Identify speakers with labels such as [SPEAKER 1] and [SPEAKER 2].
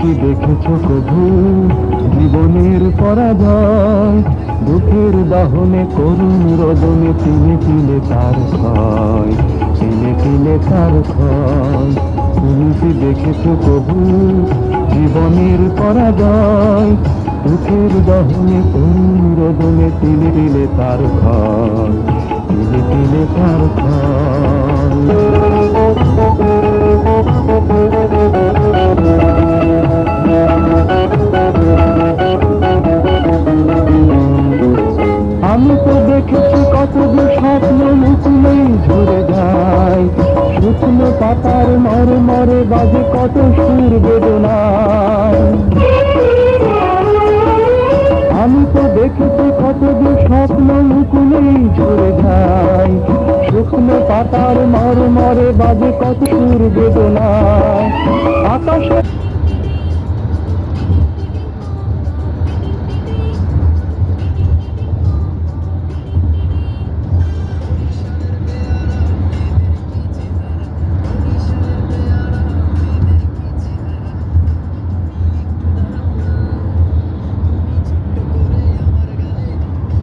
[SPEAKER 1] কি দেখেছো কভু জীবনের পরাজয়? দুঃখের দহনে করুণ রোদনে তিলে তিলে তার ক্ষয়, তিলে তিলে তার ক্ষয়। তুমি কি দেখেছো কভু জীবনের পরাজয়? দুঃখের দহনে করুণ রোদনে তিলে তিলে তার ক্ষয়, তিলে তিলে তার ক্ষয়। আমি তো দেখেছি কতগুলো স্বপ্ন মুকুলেই ঝরে যায়, শুকনো পাতার মরে মরে বাজে কত সুর বেদনায়। আমি তো দেখেছি কতগুলো স্বপ্ন মুকুলেই ঝরে যায়, শুকনো পাতার মরে মরে বাজে কত সুর বেদনায়। আকাশে